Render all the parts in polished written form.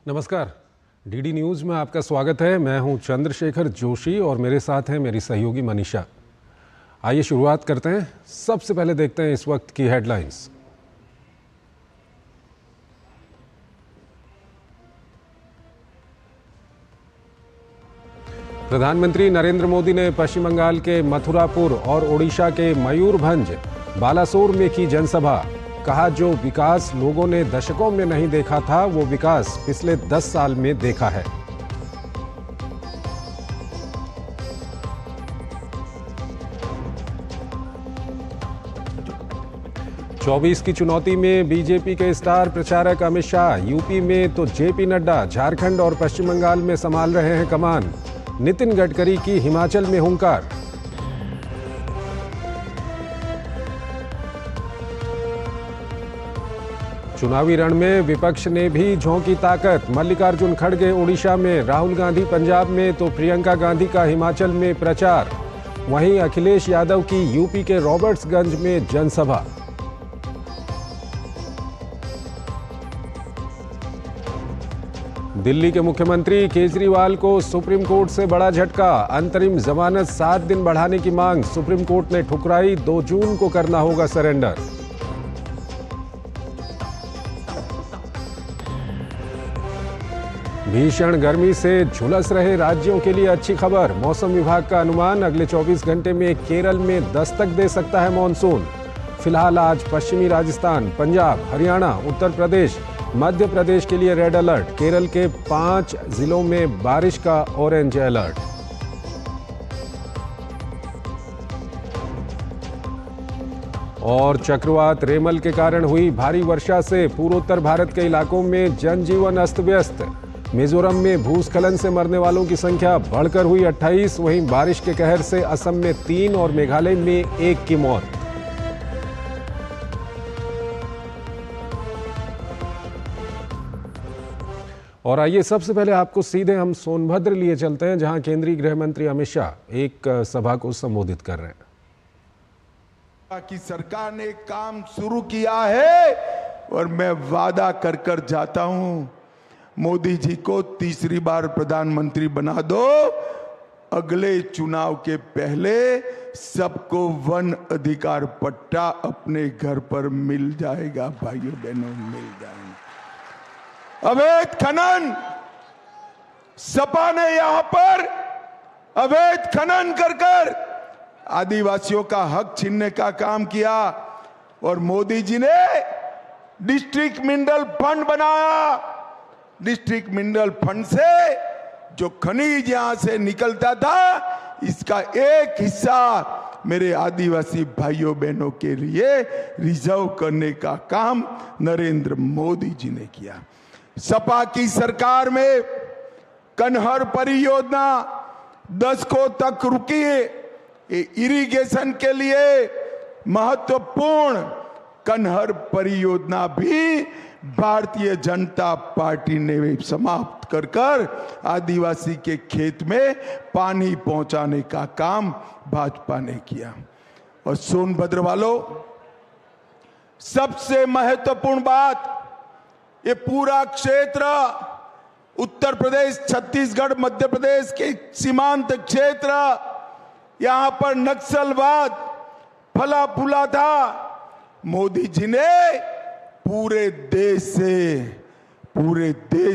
नमस्कार, DD news में आपका स्वागत है। मैं हूं चंद्रशेखर जोशी और मेरे साथ हैं मेरी सहयोगी मनीषा। आइए शुरुआत करते हैं। सबसे पहले देखते हैं इस वक्त की हेडलाइंस। प्रधानमंत्री नरेंद्र मोदी ने पश्चिम बंगाल के मथुरापुर और ओडिशा के मयूरभंज, बालासोर में की जनसभा। कहा, जो विकास लोगों ने दशकों में नहीं देखा था, वो विकास पिछले 10 साल में देखा है। चौबीस की चुनौती में बीजेपी के स्टार प्रचारक अमित शाह यूपी में तो जेपी नड्डा झारखंड और पश्चिम बंगाल में संभाल रहे हैं कमान। नितिन गडकरी की हिमाचल में हुंकार। चुनावी रण में विपक्ष ने भी झोंकी ताकत। मल्लिकार्जुन खड़गे ओडिशा में, राहुल गांधी पंजाब में तो प्रियंका गांधी का हिमाचल में प्रचार। वहीं अखिलेश यादव की यूपी के रॉबर्ट्सगंज में जनसभा। दिल्ली के मुख्यमंत्री केजरीवाल को सुप्रीम कोर्ट से बड़ा झटका। अंतरिम जमानत 7 दिन बढ़ाने की मांग सुप्रीम कोर्ट ने ठुकराई। 2 जून को करना होगा सरेंडर। भीषण गर्मी से झुलस रहे राज्यों के लिए अच्छी खबर। मौसम विभाग का अनुमान, अगले 24 घंटे में केरल में दस्तक दे सकता है मॉनसून। फिलहाल आज पश्चिमी राजस्थान, पंजाब, हरियाणा, उत्तर प्रदेश, मध्य प्रदेश के लिए रेड अलर्ट। केरल के 5 जिलों में बारिश का ऑरेंज अलर्ट। और चक्रवात रेमल के कारण हुई भारी वर्षा से पूर्वोत्तर भारत के इलाकों में जनजीवन अस्त व्यस्त। मिजोरम में भूस्खलन से मरने वालों की संख्या बढ़कर हुई 28। वहीं बारिश के कहर से असम में 3 और मेघालय में 1 की मौत। और आइए सबसे पहले आपको सीधे हम सोनभद्र लिए चलते हैं, जहां केंद्रीय गृह मंत्री अमित शाह एक सभा को संबोधित कर रहे हैं। कि सरकार ने काम शुरू किया है और मैं वादा कर कर जाता हूं, मोदी जी को तीसरी बार प्रधानमंत्री बना दो। अगले चुनाव के पहले सबको वन अधिकार पट्टा अपने घर पर मिल जाएगा। भाइयों बहनों, मिल जाएगा। अवैध खनन, सपा ने यहां पर अवैध खनन कर कर आदिवासियों का हक छीनने का काम किया और मोदी जी ने डिस्ट्रिक्ट मिनरल फंड बनाया। डिस्ट्रिक्ट मिनरल फंड से जो खनिज यहां से निकलता था, इसका एक हिस्सा मेरे आदिवासी भाइयों बहनों के लिए रिजर्व करने का काम नरेंद्र मोदी जी ने किया। सपा की सरकार में कन्हर परियोजना दशकों तक रुकी। इरिगेशन के लिए महत्वपूर्ण कन्हर परियोजना भी भारतीय जनता पार्टी ने समाप्त कर कर आदिवासी के खेत में पानी पहुंचाने का काम भाजपा ने किया। और सोनभद्र वालों, सबसे महत्वपूर्ण बात, ये पूरा क्षेत्र उत्तर प्रदेश, छत्तीसगढ़, मध्य प्रदेश के सीमांत क्षेत्र, यहां पर नक्सलवाद फला फूला था। मोदी जी ने पूरे देश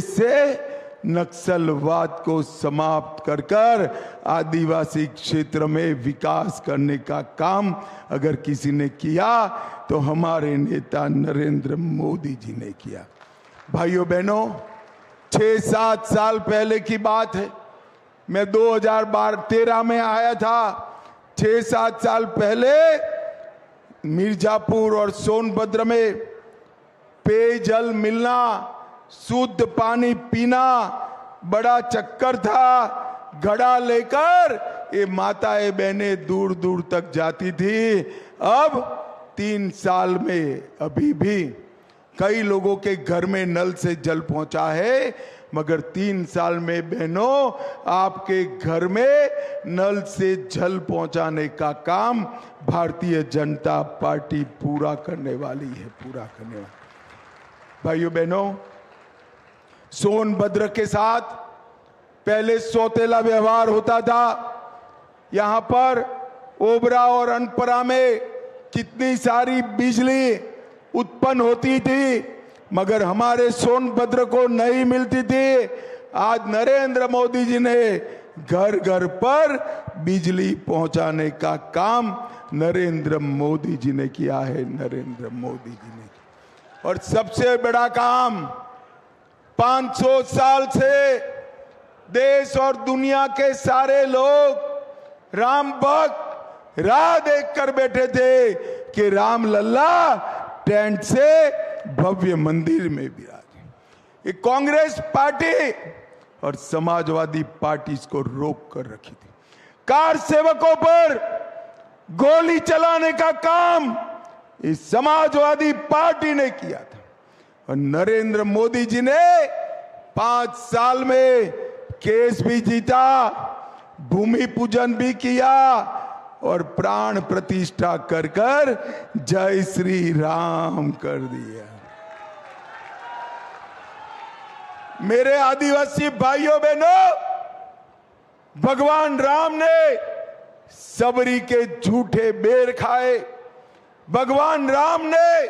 से नक्सलवाद को समाप्त कर कर आदिवासी क्षेत्र में विकास करने का काम अगर किसी ने किया तो हमारे नेता नरेंद्र मोदी जी ने किया। भाइयों बहनों, 6-7 साल पहले की बात है। मैं 2013 में आया था। 6-7 साल पहले मिर्जापुर और सोनभद्र में पेयजल मिलना, शुद्ध पानी पीना बड़ा चक्कर था। घड़ा लेकर ये माताएं बहनें दूर दूर तक जाती थी। अब 3 साल में अभी भी कई लोगों के घर में नल से जल पहुंचा है, मगर 3 साल में बहनों आपके घर में नल से जल पहुंचाने का काम भारतीय जनता पार्टी पूरा करने वाली है, पूरा करने वाली। भाइयों बहनों, सोनभद्र के साथ पहले सौतेला व्यवहार होता था। यहां पर ओबरा और अनपरा में कितनी सारी बिजली उत्पन्न होती थी, मगर हमारे सोनभद्र को नहीं मिलती थी। आज नरेंद्र मोदी जी ने घर घर पर बिजली पहुंचाने का काम नरेंद्र मोदी जी ने किया है, नरेंद्र मोदी जी ने। और सबसे बड़ा काम, 500 साल से देश और दुनिया के सारे लोग राम भक्त राह देख कर बैठे थे कि राम लल्ला टेंट से भव्य मंदिर में विराजे। ये कांग्रेस पार्टी और समाजवादी पार्टी इसको रोक कर रखी थी। कार सेवकों पर गोली चलाने का काम इस समाजवादी पार्टी ने किया था, और नरेंद्र मोदी जी ने 5 साल में केस भी जीता, भूमि पूजन भी किया और प्राण प्रतिष्ठा कर कर जय श्री राम कर दिया। मेरे आदिवासी भाइयों बहनों, भगवान राम ने सबरी के झूठे बेर खाए। भगवान राम ने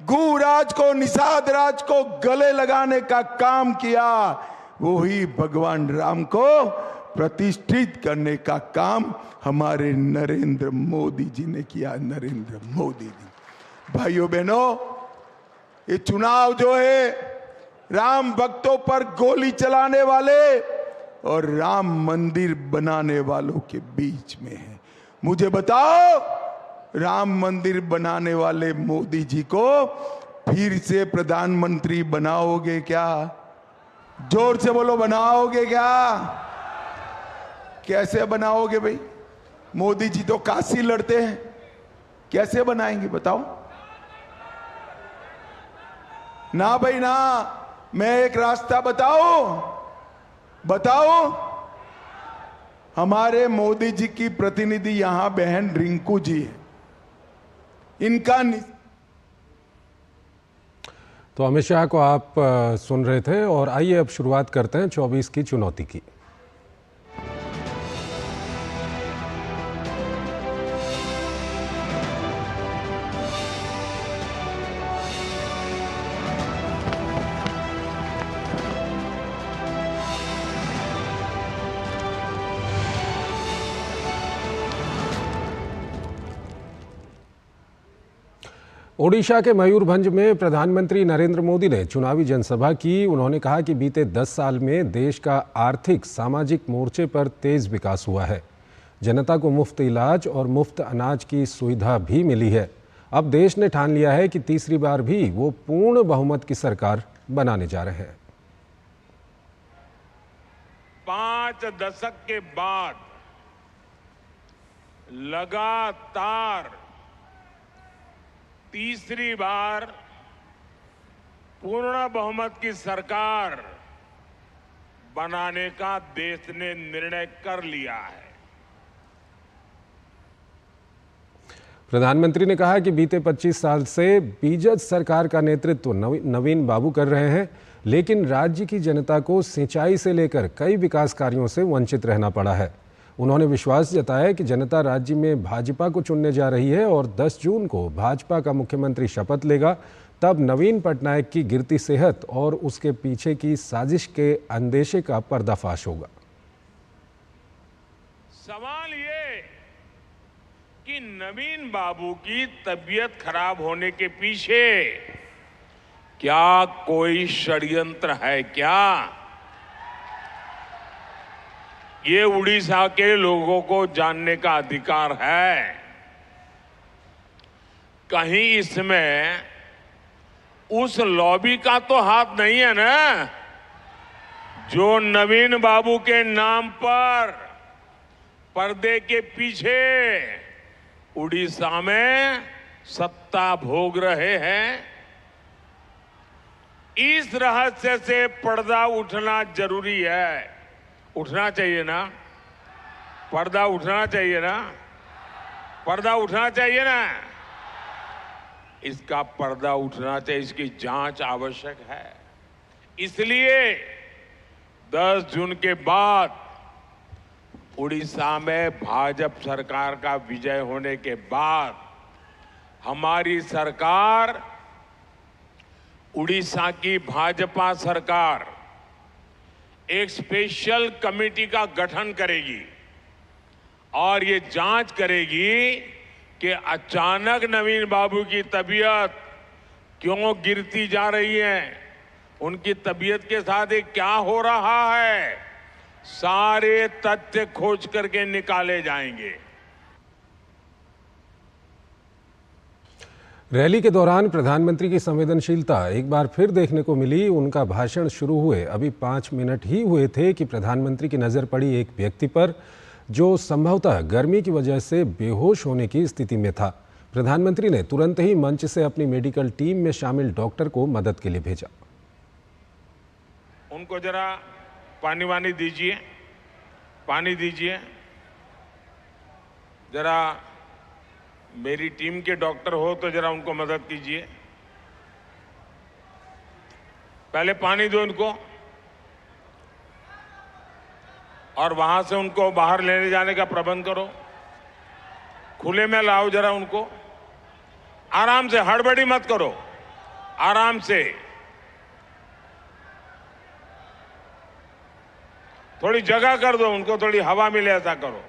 गुराज को, निषाद राज को गले लगाने का काम किया। वही भगवान राम को प्रतिष्ठित करने का काम हमारे नरेंद्र मोदी जी ने किया, नरेंद्र मोदी जी। भाइयों बहनों, ये चुनाव जो है राम भक्तों पर गोली चलाने वाले और राम मंदिर बनाने वालों के बीच में है। मुझे बताओ, राम मंदिर बनाने वाले मोदी जी को फिर से प्रधानमंत्री बनाओगे क्या? जोर से बोलो, बनाओगे क्या? कैसे बनाओगे भाई? मोदी जी तो काशी लड़ते हैं, कैसे बनाएंगे बताओ? ना भाई ना, मैं एक रास्ता बताओ। हमारे मोदी जी की प्रतिनिधि यहां बहन रिंकू जी है, इनका तो अमित शाह को आप सुन रहे थे, और आइए अब शुरुआत करते हैं 24 की चुनौती की। ओडिशा के मयूरभंज में प्रधानमंत्री नरेंद्र मोदी ने चुनावी जनसभा की। उन्होंने कहा कि बीते 10 साल में देश का आर्थिक सामाजिक मोर्चे पर तेज विकास हुआ है। जनता को मुफ्त इलाज और मुफ्त अनाज की सुविधा भी मिली है। अब देश ने ठान लिया है कि तीसरी बार भी वो पूर्ण बहुमत की सरकार बनाने जा रहे हैं। 5 दशक के बाद लगातार तीसरी बार पूर्ण बहुमत की सरकार बनाने का देश ने निर्णय कर लिया है। प्रधानमंत्री ने कहा कि बीते 25 साल से बीजद सरकार का नेतृत्व नवीन बाबू कर रहे हैं, लेकिन राज्य की जनता को सिंचाई से लेकर कई विकास कार्यों से वंचित रहना पड़ा है। उन्होंने विश्वास जताया कि जनता राज्य में भाजपा को चुनने जा रही है और 10 जून को भाजपा का मुख्यमंत्री शपथ लेगा। तब नवीन पटनायक की गिरती सेहत और उसके पीछे की साजिश के अंदेशे का पर्दाफाश होगा। सवाल ये कि नवीन बाबू की तबीयत खराब होने के पीछे क्या कोई षड्यंत्र है क्या? ये उड़ीसा के लोगों को जानने का अधिकार है। कहीं इसमें उस लॉबी का तो हाथ नहीं है ना, जो नवीन बाबू के नाम पर पर्दे के पीछे उड़ीसा में सत्ता भोग रहे हैं। इस रहस्य से पर्दा उठना जरूरी है। उठना चाहिए ना? पर्दा उठना चाहिए ना? पर्दा उठना चाहिए ना? इसका पर्दा उठना चाहिए, इसकी जांच आवश्यक है। इसलिए 10 जून के बाद उड़ीसा में भाजपा सरकार का विजय होने के बाद हमारी सरकार, उड़ीसा की भाजपा सरकार एक स्पेशल कमेटी का गठन करेगी और ये जांच करेगी कि अचानक नवीन बाबू की तबीयत क्यों गिरती जा रही है, उनकी तबीयत के साथ ये क्या हो रहा है, सारे तथ्य खोज करके निकाले जाएंगे। रैली के दौरान प्रधानमंत्री की संवेदनशीलता एक बार फिर देखने को मिली। उनका भाषण शुरू हुए अभी 5 मिनट ही हुए थे कि प्रधानमंत्री की नज़र पड़ी एक व्यक्ति पर जो संभवतः गर्मी की वजह से बेहोश होने की स्थिति में था। प्रधानमंत्री ने तुरंत ही मंच से अपनी मेडिकल टीम में शामिल डॉक्टर को मदद के लिए भेजा। उनको जरा पानी वानी दीजिए, पानी दीजिए। जरा मेरी टीम के डॉक्टर हो तो जरा उनको मदद कीजिए। पहले पानी दो इनको और वहां से उनको बाहर लेने जाने का प्रबंध करो। खुले में लाओ जरा उनको, आराम से, हड़बड़ी मत करो, आराम से। थोड़ी जगह कर दो उनको, थोड़ी हवा मिले, ऐसा करो।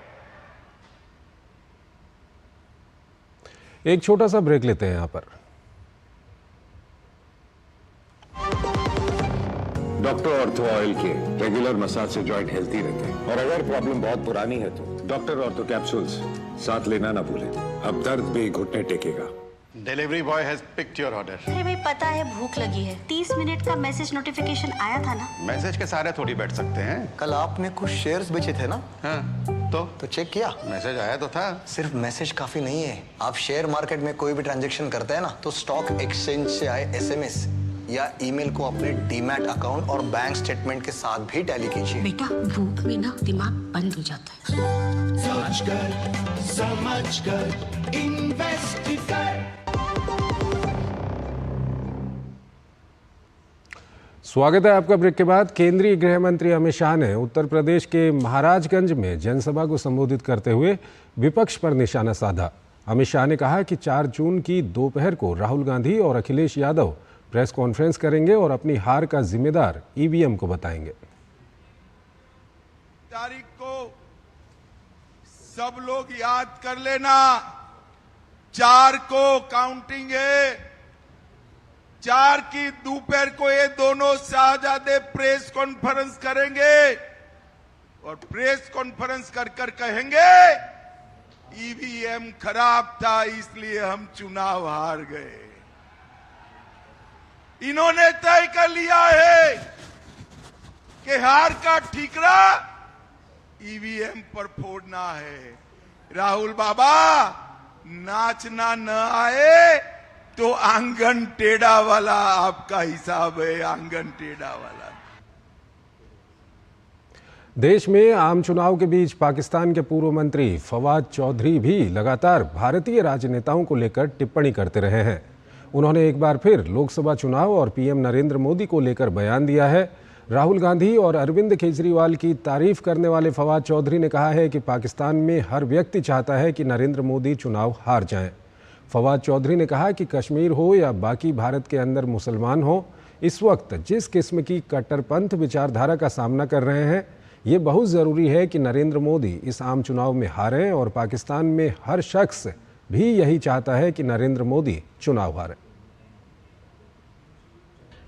एक छोटा सा ब्रेक लेते हैं यहाँ पर। डॉक्टर ऑर्थो ऑयल के रेगुलर मसाज से जॉइंट हेल्थी रहते हैं और अगर प्रॉब्लम बहुत पुरानी है तो डॉक्टर ऑर्थो कैप्सूल्स साथ लेना ना भूलें। अब दर्द भी घुटने टेकेगा। Delivery boy has picked your order. अरे भाई पता है भूख लगी है। 30 मिनट का मैसेज नोटिफिकेशन आया था ना। मैसेज के सारे थोड़ी बैठ सकते हैं। कल आपने कुछ शेयर्स बेचे थे ना? हाँ, तो चेक किया? मैसेज आया तो था। सिर्फ मैसेज काफी नहीं है। आप शेयर मार्केट में कोई भी ट्रांजैक्शन करते हैं ना तो स्टॉक एक्सचेंज से आए SMS या ईमेल को अपने डीमैट अकाउंट और बैंक स्टेटमेंट के साथ भी टैली कीजिए। बेटा भूख में ना दिमाग बंद हो जाता है। समझ कर इन्वेस्ट कर। स्वागत है आपका ब्रेक के बाद। केंद्रीय गृह मंत्री अमित शाह ने उत्तर प्रदेश के महाराजगंज में जनसभा को संबोधित करते हुए विपक्ष पर निशाना साधा। अमित शाह ने कहा कि 4 जून की दोपहर को राहुल गांधी और अखिलेश यादव प्रेस कॉन्फ्रेंस करेंगे और अपनी हार का जिम्मेदार ईवीएम को बताएंगे। तारीख को सब लोग याद कर लेना, 4 को काउंटिंग है। 4 की दोपहर को ये दोनों शाहजादे प्रेस कॉन्फ्रेंस करेंगे और प्रेस कॉन्फ्रेंस कर कर कहेंगे ईवीएम खराब था इसलिए हम चुनाव हार गए। इन्होंने तय कर लिया है कि हार का ठीकरा ईवीएम पर फोड़ना है। राहुल बाबा, नाचना न आए तो आंगन टेढ़ा वाला आपका हिसाब है, आंगन टेढ़ा वाला। देश में आम चुनाव के बीच पाकिस्तान के पूर्व मंत्री फवाद चौधरी भी लगातार भारतीय राजनेताओं को लेकर टिप्पणी करते रहे हैं। उन्होंने एक बार फिर लोकसभा चुनाव और पीएम नरेंद्र मोदी को लेकर बयान दिया है। राहुल गांधी और अरविंद केजरीवाल की तारीफ करने वाले फवाद चौधरी ने कहा है कि पाकिस्तान में हर व्यक्ति चाहता है कि नरेंद्र मोदी चुनाव हार जाएं। फवाद चौधरी ने कहा कि कश्मीर हो या बाकी भारत के अंदर मुसलमान हो, इस वक्त जिस किस्म की कट्टरपंथ विचारधारा का सामना कर रहे हैं, ये बहुत ज़रूरी है कि नरेंद्र मोदी इस आम चुनाव में हारें और पाकिस्तान में हर शख्स भी यही चाहता है कि नरेंद्र मोदी चुनाव हारें।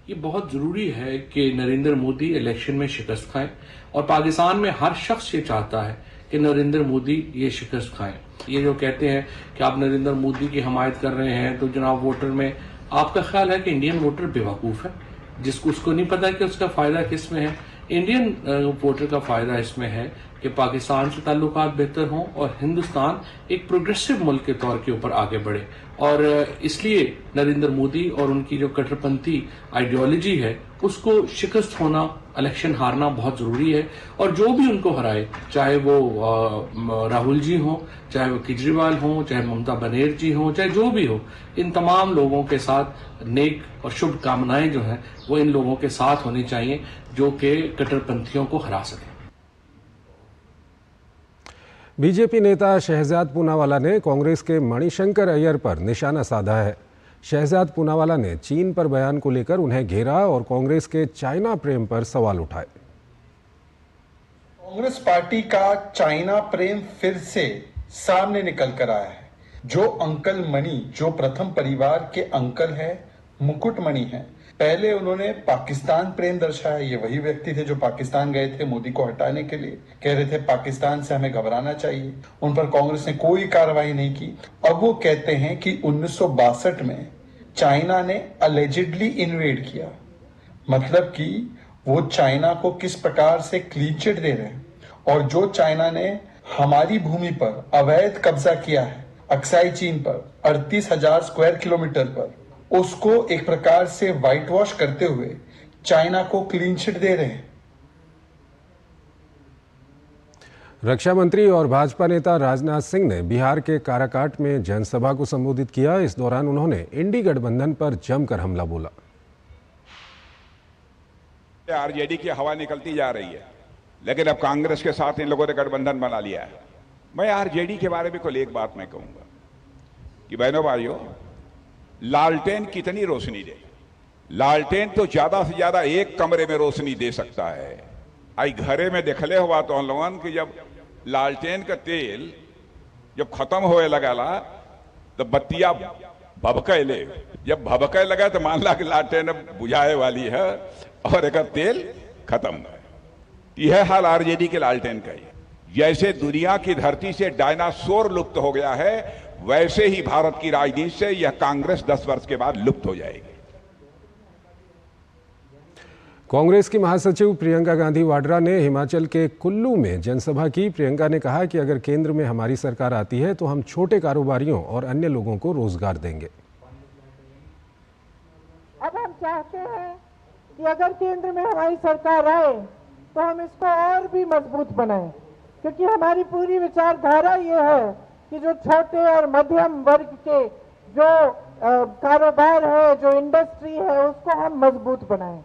ये बहुत जरूरी है कि नरेंद्र मोदी इलेक्शन में शिकस्त खाएं और पाकिस्तान में हर शख्स ये चाहता है कि नरेंद्र मोदी ये शिकस्त खाएं। ये जो कहते हैं कि आप नरेंद्र मोदी की हमायत कर रहे हैं तो जनाब वोटर में आपका ख्याल है कि इंडियन वोटर बेवकूफ़ है, जिसको उसको नहीं पता कि उसका फ़ायदा किस में है। इंडियन वोटर का फ़ायदा इसमें है कि पाकिस्तान से ताल्लुकात बेहतर हों और हिंदुस्तान एक प्रोग्रेसिव मुल्क के तौर के ऊपर आगे बढ़े। और इसलिए नरेंद्र मोदी और उनकी जो कट्टरपंथी आइडियोलॉजी है उसको शिकस्त होना इलेक्शन हारना बहुत जरूरी है और जो भी उनको हराए, चाहे वो राहुल जी हो, चाहे वो केजरीवाल हो, चाहे ममता बनर्जी हो, चाहे जो भी हो, इन तमाम लोगों के साथ नेक और शुभ कामनाएं जो हैं वो इन लोगों के साथ होनी चाहिए जो कि कट्टरपंथियों को हरा सकें। बीजेपी नेता शहजाद पूनावाला ने कांग्रेस के मणिशंकर अय्यर पर निशाना साधा है। शहजाद पूनावाला ने चीन पर बयान को लेकर उन्हें घेरा और कांग्रेस के चाइना प्रेम पर सवाल उठाए। कांग्रेस पार्टी का चाइना प्रेम फिर से सामने निकल कर आया है। जो अंकल मणि, जो प्रथम परिवार के अंकल हैं, मुकुट मणि हैं, पहले उन्होंने पाकिस्तान प्रेम दर्शाया। ये वही व्यक्ति थे जो पाकिस्तान गए थे मोदी को हटाने के लिए, कह रहे थे पाकिस्तान से हमें घबराना चाहिए। उन पर कांग्रेस ने कोई कार्रवाई नहीं की। अब वो कहते हैं कि 1962 में चाइना ने अलेजिडली इन्वेड किया, मतलब कि वो चाइना को किस प्रकार से क्लीन चिट दे रहे हैं। और जो चाइना ने हमारी भूमि पर अवैध कब्जा किया है, अक्साई चीन पर 38,000 स्क्वायर किलोमीटर पर, उसको एक प्रकार से व्हाइट वॉश करते हुए चाइना को क्लीन चिट दे रहे हैं। रक्षा मंत्री और भाजपा नेता राजनाथ सिंह ने बिहार के काराकाट में जनसभा को संबोधित किया। इस दौरान उन्होंने इंडी गठबंधन पर जमकर हमला बोला। आरजेडी की हवा निकलती जा रही है, लेकिन अब कांग्रेस के साथ इन लोगों ने गठबंधन बना लिया है। मैं आरजेडी के बारे में कोई एक बात मैं कहूंगा कि बहनों भाइयों, लालटेन कितनी रोशनी दे? लालटेन तो ज्यादा से ज्यादा एक कमरे में रोशनी दे सकता है। आई घरे में देखले हुआ तो लोगन कि जब लालटेन का तेल जब खत्म होए लगा तो बत्तियां भभके, जब भभके लगा तो मान ला कि लालटेन बुझाए वाली है और एक तेल खत्म है। यह हाल आरजेडी के लालटेन का ही। जैसे दुनिया की धरती से डायनासोर लुप्त हो गया है, वैसे ही भारत की राजनीति से यह कांग्रेस 10 वर्ष के बाद लुप्त हो जाएगी। कांग्रेस की महासचिव प्रियंका गांधी वाड्रा ने हिमाचल के कुल्लू में जनसभा की। प्रियंका ने कहा कि अगर केंद्र में हमारी सरकार आती है तो हम छोटे कारोबारियों और अन्य लोगों को रोजगार देंगे। अब हम चाहते हैं कि अगर केंद्र में हमारी सरकार आए तो हम इसको और भी मजबूत बनाएं, क्योंकि हमारी पूरी विचारधारा ये है कि जो छोटे और मध्यम वर्ग के जो कारोबार है, जो इंडस्ट्री है, उसको हम मजबूत बनाएं।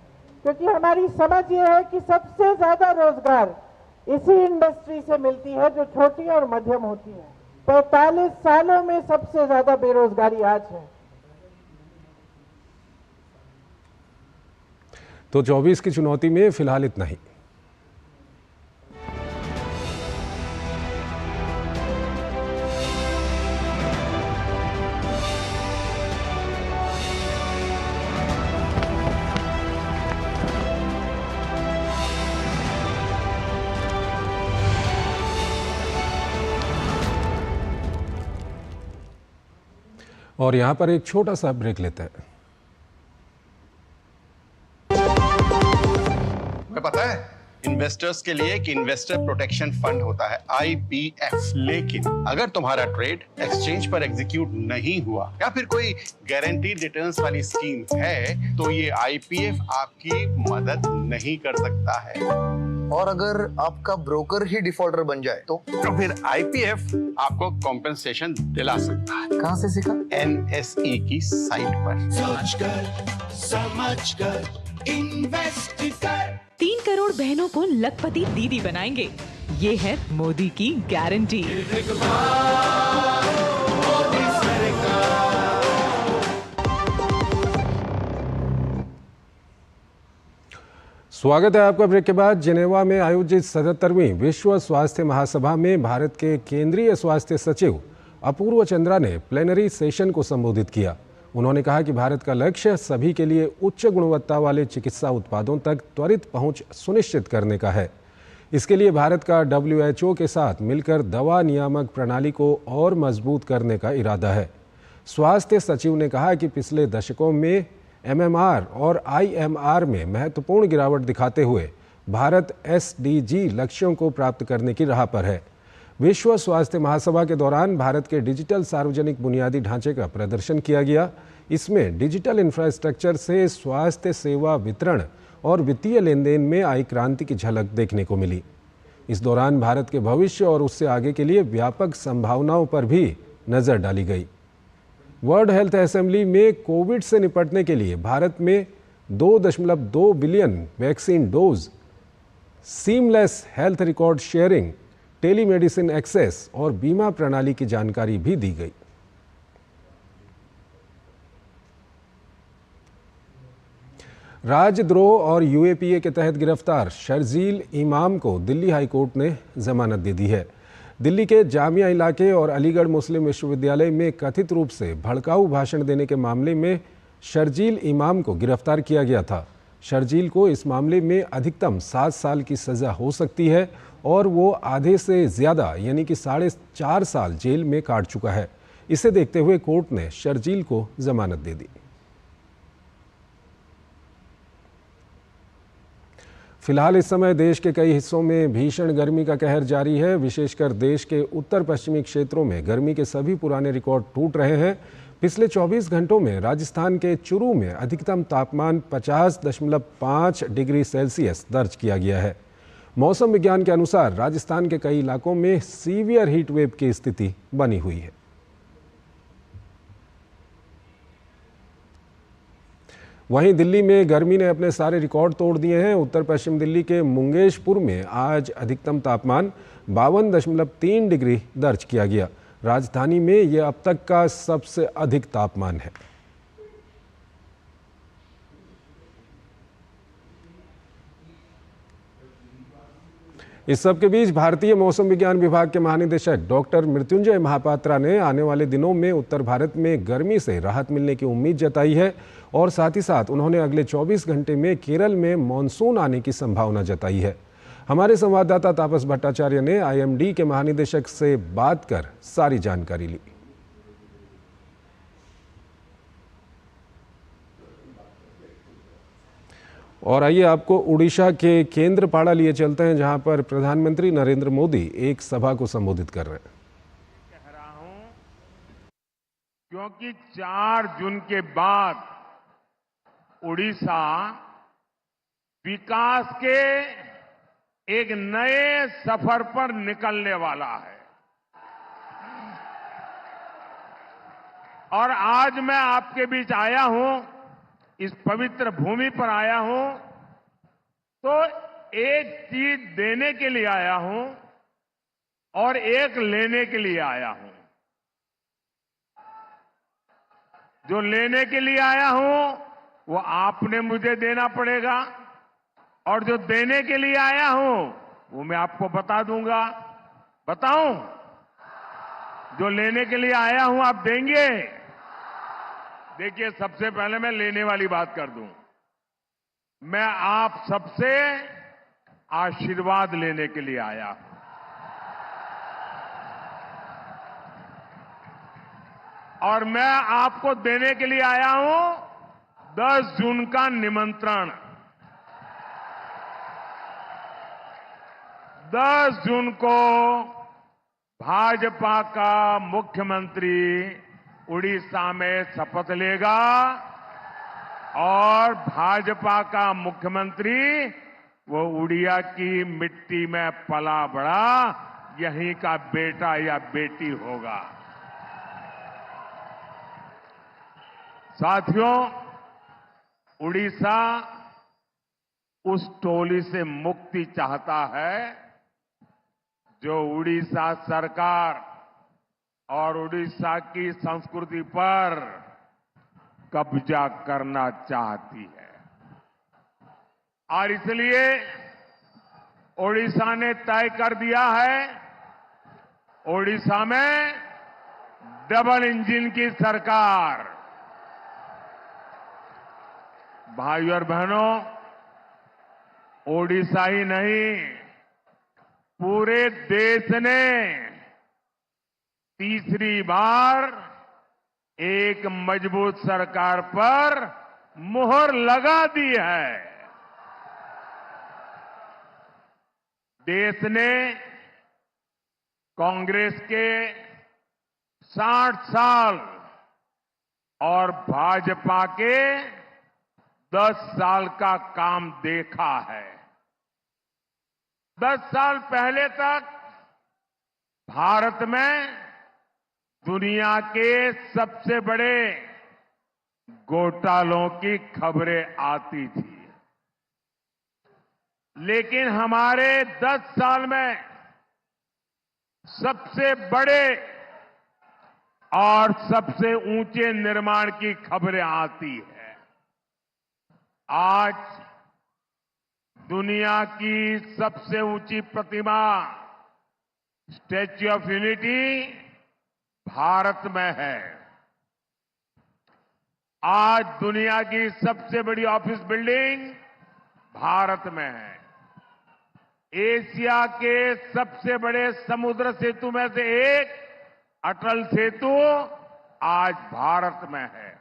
क्योंकि हमारी समझ ये है कि सबसे ज्यादा रोजगार इसी इंडस्ट्री से मिलती है जो छोटी और मध्यम होती है। 45 सालों में सबसे ज्यादा बेरोजगारी आज है। तो 24 की चुनौती में फिलहाल इतना ही। और यहां पर एक छोटा सा ब्रेक लेते हैं। तुम्हें पता है इन्वेस्टर्स के लिए एक इन्वेस्टर प्रोटेक्शन फंड होता है, IPF। लेकिन अगर तुम्हारा ट्रेड एक्सचेंज पर एग्जीक्यूट नहीं हुआ या फिर कोई गारंटीड रिटर्न्स वाली स्कीम है तो ये IPF आपकी मदद नहीं कर सकता है। और अगर आपका ब्रोकर ही डिफॉल्टर बन जाए तो फिर IPF आपको कॉम्पेंसेशन दिला सकता है। कहां से सीखा? NSE की साइट पर। सोच कर समझ कर इन्वेस्ट कर। 3 करोड़ बहनों को लखपति दीदी बनाएंगे, ये है मोदी की गारंटी। स्वागत है आपका ब्रेक के बाद। जिनेवा में आयोजित 77वीं विश्व स्वास्थ्य महासभा में भारत के केंद्रीय स्वास्थ्य सचिव अपूर्व चंद्रा ने प्लेनरी सेशन को संबोधित किया। उन्होंने कहा कि भारत का लक्ष्य सभी के लिए उच्च गुणवत्ता वाले चिकित्सा उत्पादों तक त्वरित पहुंच सुनिश्चित करने का है। इसके लिए भारत का WHO के साथ मिलकर दवा नियामक प्रणाली को और मजबूत करने का इरादा है। स्वास्थ्य सचिव ने कहा कि पिछले दशकों में MMR और IMR में महत्वपूर्ण गिरावट दिखाते हुए भारत SDG लक्ष्यों को प्राप्त करने की राह पर है। विश्व स्वास्थ्य महासभा के दौरान भारत के डिजिटल सार्वजनिक बुनियादी ढांचे का प्रदर्शन किया गया। इसमें डिजिटल इंफ्रास्ट्रक्चर से स्वास्थ्य सेवा वितरण और वित्तीय लेन देन में आई क्रांति की झलक देखने को मिली। इस दौरान भारत के भविष्य और उससे आगे के लिए व्यापक संभावनाओं पर भी नज़र डाली गई। वर्ल्ड हेल्थ असेंबली में कोविड से निपटने के लिए भारत में 2.2 billion vaccine dose, seamless health record sharing, telemedicine access और बीमा प्रणाली की जानकारी भी दी गई। राजद्रोह और यूएपीए के तहत गिरफ्तार शर्जील इमाम को दिल्ली हाईकोर्ट ने जमानत दे दी है। दिल्ली के जामिया इलाके और अलीगढ़ मुस्लिम विश्वविद्यालय में कथित रूप से भड़काऊ भाषण देने के मामले में शर्जील इमाम को गिरफ्तार किया गया था। शर्जील को इस मामले में अधिकतम 7 साल की सज़ा हो सकती है और वो आधे से ज़्यादा यानी कि 4.5 साल जेल में काट चुका है। इसे देखते हुए कोर्ट ने शर्जील को जमानत दे दी। फिलहाल इस समय देश के कई हिस्सों में भीषण गर्मी का कहर जारी है। विशेषकर देश के उत्तर पश्चिमी क्षेत्रों में गर्मी के सभी पुराने रिकॉर्ड टूट रहे हैं। पिछले 24 घंटों में राजस्थान के चुरू में अधिकतम तापमान 50.5 डिग्री सेल्सियस दर्ज किया गया है। मौसम विज्ञान के अनुसार राजस्थान के कई इलाकों में सीवियर हीट वेव की स्थिति बनी हुई है। वहीं दिल्ली में गर्मी ने अपने सारे रिकॉर्ड तोड़ दिए हैं। उत्तर पश्चिम दिल्ली के मुंगेशपुर में आज अधिकतम तापमान 52.3 डिग्री दर्ज किया गया। राजधानी में यह अब तक का सबसे अधिक तापमान है। इस सब के बीच भारतीय मौसम विज्ञान विभाग के महानिदेशक डॉक्टर मृत्युंजय महापात्रा ने आने वाले दिनों में उत्तर भारत में गर्मी से राहत मिलने की उम्मीद जताई है और साथ ही साथ उन्होंने अगले 24 घंटे में केरल में मानसून आने की संभावना जताई है। हमारे संवाददाता तापस भट्टाचार्य ने आईएमडी के महानिदेशक से बात कर सारी जानकारी ली। और आइए आपको उड़ीसा के केंद्रपाड़ा लिए चलते हैं, जहां पर प्रधानमंत्री नरेंद्र मोदी एक सभा को संबोधित कर रहे हैं। कह रहा हूं क्योंकि 4 जून के बाद उड़ीसा विकास के एक नए सफर पर निकलने वाला है। और आज मैं आपके बीच आया हूं, इस पवित्र भूमि पर आया हूं, तो एक चीज देने के लिए आया हूं और एक लेने के लिए आया हूं। जो लेने के लिए आया हूं वो आपने मुझे देना पड़ेगा और जो देने के लिए आया हूं वो मैं आपको बता दूंगा। बताऊं? जो लेने के लिए आया हूं आप देंगे? देखिए, सबसे पहले मैं लेने वाली बात कर दूं। मैं आप सबसे आशीर्वाद लेने के लिए आया हूं। और मैं आपको देने के लिए आया हूं 10 जून का निमंत्रण। 10 जून को भाजपा का मुख्यमंत्री उड़ीसा में शपथ लेगा और भाजपा का मुख्यमंत्री वो उड़िया की मिट्टी में पला बड़ा यहीं का बेटा या बेटी होगा। साथियों, उड़ीसा उस टोली से मुक्ति चाहता है जो उड़ीसा सरकार और उड़ीसा की संस्कृति पर कब्जा करना चाहती है। और इसलिए उड़ीसा ने तय कर दिया है, उड़ीसा में डबल इंजन की सरकार। भाइयों और बहनों, उड़ीसा ही नहीं, पूरे देश ने तीसरी बार एक मजबूत सरकार पर मुहर लगा दी है। देश ने कांग्रेस के 60 साल और भाजपा के 10 साल का काम देखा है। 10 साल पहले तक भारत में दुनिया के सबसे बड़े घोटालों की खबरें आती थी, लेकिन हमारे 10 साल में सबसे बड़े और सबसे ऊंचे निर्माण की खबरें आती है। आज दुनिया की सबसे ऊंची प्रतिमा स्टैच्यू ऑफ यूनिटी भारत में है। आज दुनिया की सबसे बड़ी ऑफिस बिल्डिंग भारत में है। एशिया के सबसे बड़े समुद्र सेतु में से एक अटल सेतु आज भारत में है।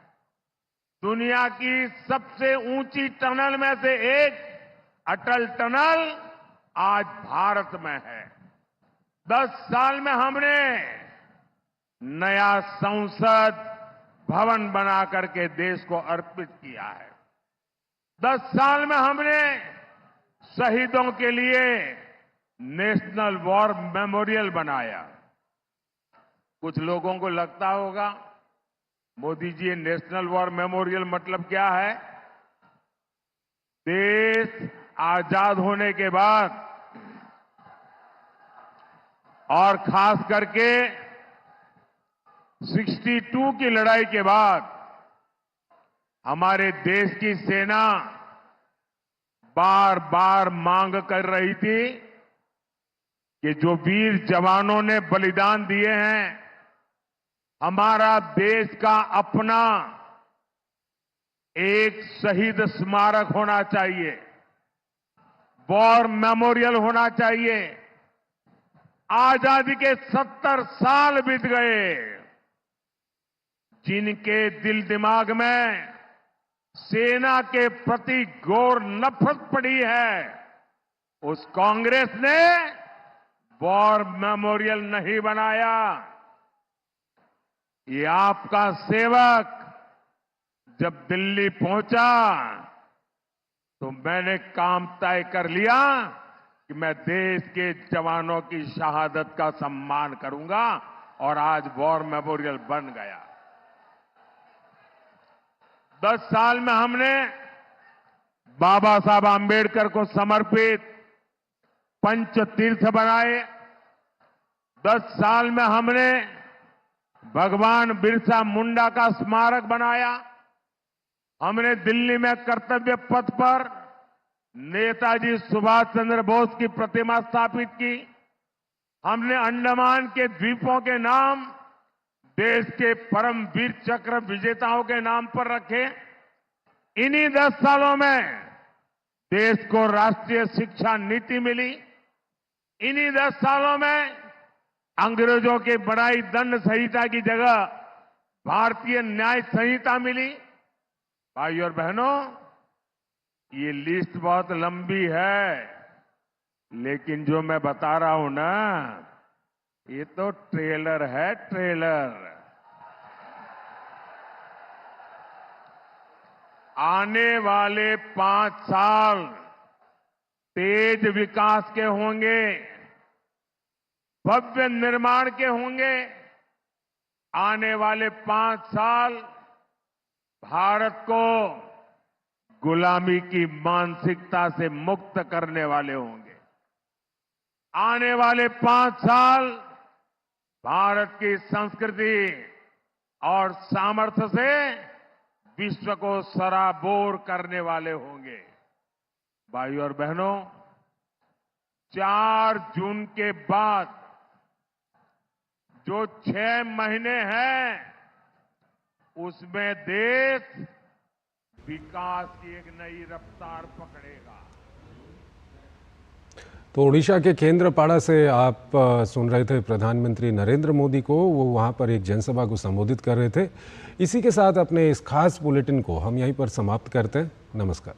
दुनिया की सबसे ऊंची टनल में से एक अटल टनल आज भारत में है। 10 साल में हमने नया संसद भवन बना करके देश को अर्पित किया है। 10 साल में हमने शहीदों के लिए नेशनल वॉर मेमोरियल बनाया। कुछ लोगों को लगता होगा Modi ji national war memorial मतलब क्या है? देश आजाद होने के बाद और खास करके 62 की लड़ाई के बाद हमारे देश की सेना बार बार मांग कर रही थी कि जो वीर जवानों ने बलिदान दिए हैं, हमारा देश का अपना एक शहीद स्मारक होना चाहिए, वॉर मेमोरियल होना चाहिए। आजादी के 70 साल बीत गए, जिनके दिल दिमाग में सेना के प्रति घोर नफरत पड़ी है, उस कांग्रेस ने वॉर मेमोरियल नहीं बनाया। ये आपका सेवक जब दिल्ली पहुंचा तो मैंने काम तय कर लिया कि मैं देश के जवानों की शहादत का सम्मान करूंगा, और आज वॉर मेमोरियल बन गया। 10 साल में हमने बाबा साहब आम्बेडकर को समर्पित पंचतीर्थ बनाए। 10 साल में हमने भगवान बिरसा मुंडा का स्मारक बनाया। हमने दिल्ली में कर्तव्य पथ पर नेताजी सुभाष चंद्र बोस की प्रतिमा स्थापित की। हमने अंडमान के द्वीपों के नाम देश के परम वीर चक्र विजेताओं के नाम पर रखे। इन्हीं 10 सालों में देश को राष्ट्रीय शिक्षा नीति मिली। इन्हीं 10 सालों में अंग्रेजों की बनाई दंड संहिता की जगह भारतीय न्याय संहिता मिली। भाई और बहनों, ये लिस्ट बहुत लंबी है, लेकिन जो मैं बता रहा हूं ना, ये तो ट्रेलर है, ट्रेलर। आने वाले 5 साल तेज विकास के होंगे, भव्य निर्माण के होंगे। आने वाले 5 साल भारत को गुलामी की मानसिकता से मुक्त करने वाले होंगे। आने वाले 5 साल भारत की संस्कृति और सामर्थ्य से विश्व को सराबोर करने वाले होंगे। भाइयों और बहनों, 4 जून के बाद जो 6 महीने हैं, उसमें देश विकास की एक नई रफ्तार पकड़ेगा। तो ओडिशा के केंद्रपाड़ा से आप सुन रहे थे प्रधानमंत्री नरेंद्र मोदी को। वो वहाँ पर एक जनसभा को संबोधित कर रहे थे। इसी के साथ अपने इस खास बुलेटिन को हम यहीं पर समाप्त करते हैं। नमस्कार।